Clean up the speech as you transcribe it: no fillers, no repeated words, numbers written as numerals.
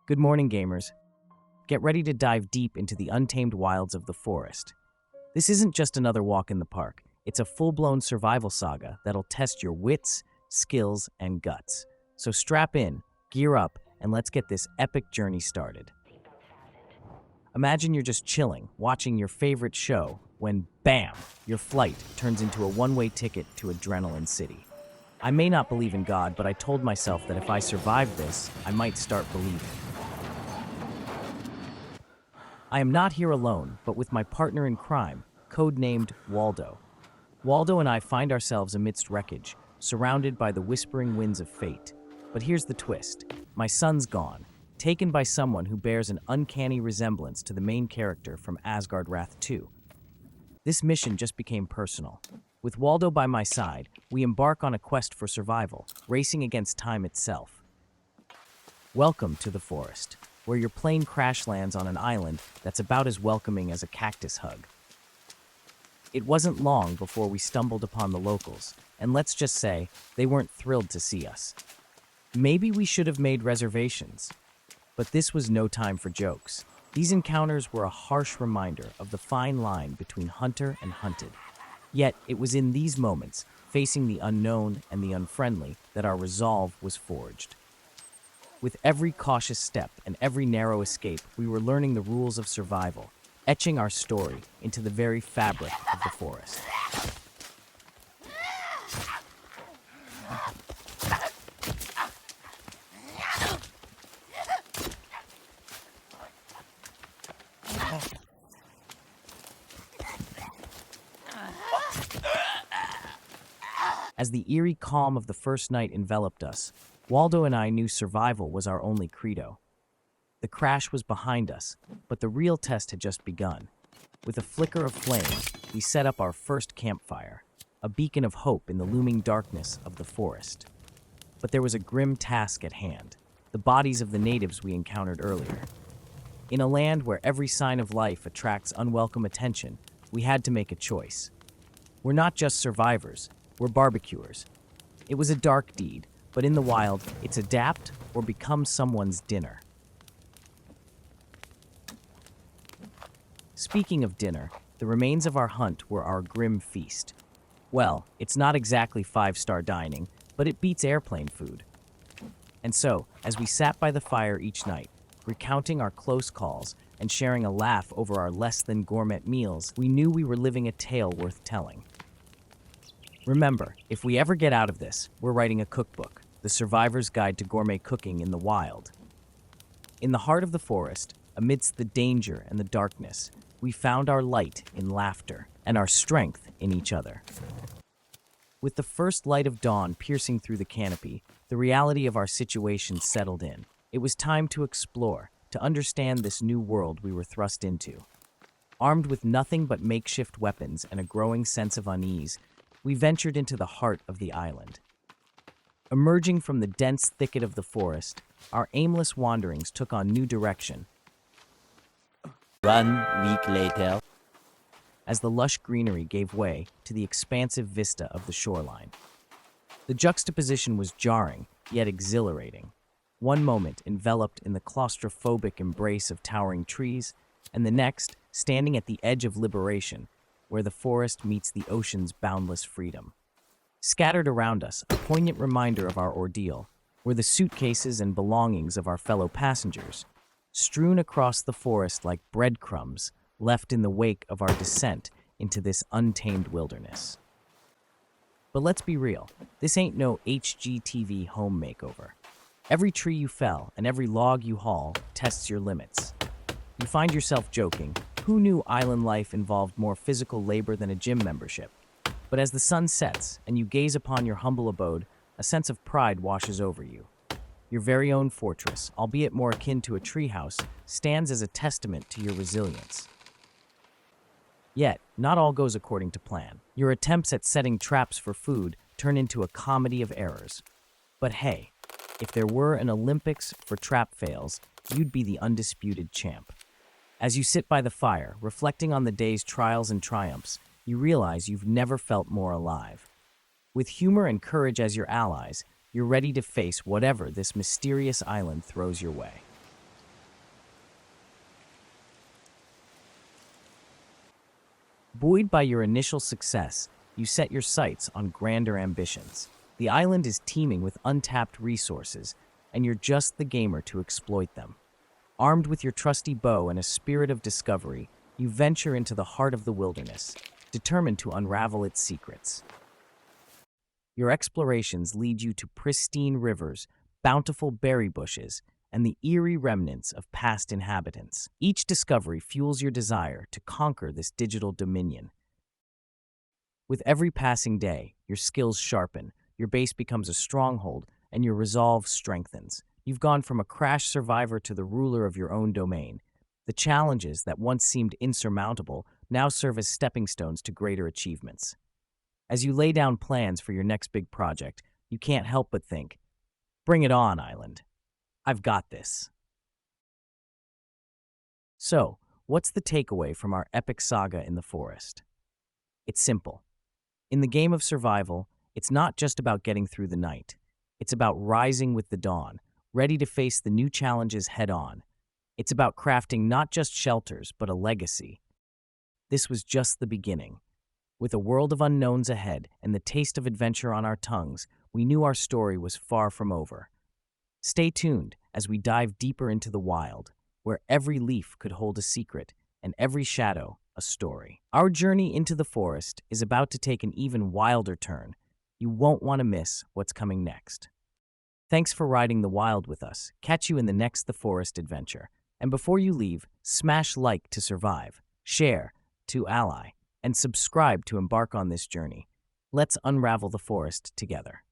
Good morning, gamers. Get ready to dive deep into the untamed wilds of the forest. This isn't just another walk in the park. It's a full-blown survival saga that'll test your wits, skills, and guts. So strap in, gear up, and let's get this epic journey started. Imagine you're just chilling, watching your favorite show, when BAM! Your flight turns into a one-way ticket to Adrenaline City. I may not believe in God, but I told myself that if I survived this, I might start believing. I am not here alone, but with my partner in crime, codenamed Waldo. Waldo and I find ourselves amidst wreckage, surrounded by the whispering winds of fate. But here's the twist. My son's gone, taken by someone who bears an uncanny resemblance to the main character from Asgard Wrath 2. This mission just became personal. With Waldo by my side, we embark on a quest for survival, racing against time itself. Welcome to the forest, where your plane crash lands on an island that's about as welcoming as a cactus hug. It wasn't long before we stumbled upon the locals, and let's just say, they weren't thrilled to see us. Maybe we should have made reservations. But this was no time for jokes. These encounters were a harsh reminder of the fine line between hunter and hunted. Yet, it was in these moments, facing the unknown and the unfriendly, that our resolve was forged. With every cautious step and every narrow escape, we were learning the rules of survival, etching our story into the very fabric of the forest. As the eerie calm of the first night enveloped us, Waldo and I knew survival was our only credo. The crash was behind us, but the real test had just begun. With a flicker of flame, we set up our first campfire, a beacon of hope in the looming darkness of the forest. But there was a grim task at hand, the bodies of the natives we encountered earlier. In a land where every sign of life attracts unwelcome attention, we had to make a choice. We're not just survivors, we're barbecuers. It was a dark deed, but in the wild, it's adapt or become someone's dinner. Speaking of dinner, the remains of our hunt were our grim feast. Well, it's not exactly five-star dining, but it beats airplane food. And so, as we sat by the fire each night, recounting our close calls and sharing a laugh over our less-than-gourmet meals, we knew we were living a tale worth telling. Remember, if we ever get out of this, we're writing a cookbook, The Survivor's Guide to Gourmet Cooking in the Wild. In the heart of the forest, amidst the danger and the darkness, we found our light in laughter and our strength in each other. With the first light of dawn piercing through the canopy, the reality of our situation settled in. It was time to explore, to understand this new world we were thrust into. Armed with nothing but makeshift weapons and a growing sense of unease, we ventured into the heart of the island. Emerging from the dense thicket of the forest, our aimless wanderings took on new direction. 1 week later, as the lush greenery gave way to the expansive vista of the shoreline. The juxtaposition was jarring, yet exhilarating. One moment enveloped in the claustrophobic embrace of towering trees, and the next standing at the edge of liberation, where the forest meets the ocean's boundless freedom. Scattered around us, a poignant reminder of our ordeal, were the suitcases and belongings of our fellow passengers, strewn across the forest like breadcrumbs left in the wake of our descent into this untamed wilderness. But let's be real, this ain't no HGTV home makeover. Every tree you fell and every log you haul tests your limits. You find yourself joking, who knew island life involved more physical labor than a gym membership? But as the sun sets and you gaze upon your humble abode, a sense of pride washes over you. Your very own fortress, albeit more akin to a treehouse, stands as a testament to your resilience. Yet, not all goes according to plan. Your attempts at setting traps for food turn into a comedy of errors. But hey, if there were an Olympics for trap fails, you'd be the undisputed champ. As you sit by the fire, reflecting on the day's trials and triumphs, you realize you've never felt more alive. With humor and courage as your allies, you're ready to face whatever this mysterious island throws your way. Buoyed by your initial success, you set your sights on grander ambitions. The island is teeming with untapped resources, and you're just the gamer to exploit them. Armed with your trusty bow and a spirit of discovery, you venture into the heart of the wilderness, determined to unravel its secrets. Your explorations lead you to pristine rivers, bountiful berry bushes, and the eerie remnants of past inhabitants. Each discovery fuels your desire to conquer this digital dominion. With every passing day, your skills sharpen, your base becomes a stronghold, and your resolve strengthens. You've gone from a crash survivor to the ruler of your own domain. The challenges that once seemed insurmountable now serve as stepping stones to greater achievements. As you lay down plans for your next big project, you can't help but think, "Bring it on, island. I've got this." So, what's the takeaway from our epic saga in the forest? It's simple. In the game of survival, it's not just about getting through the night. It's about rising with the dawn, ready to face the new challenges head-on. It's about crafting not just shelters, but a legacy. This was just the beginning. With a world of unknowns ahead and the taste of adventure on our tongues, we knew our story was far from over. Stay tuned as we dive deeper into the wild, where every leaf could hold a secret and every shadow a story. Our journey into the forest is about to take an even wilder turn. You won't want to miss what's coming next. Thanks for riding the wild with us. Catch you in the next The Forest adventure. And before you leave, smash like to survive, share to ally, and subscribe to embark on this journey. Let's unravel the forest together.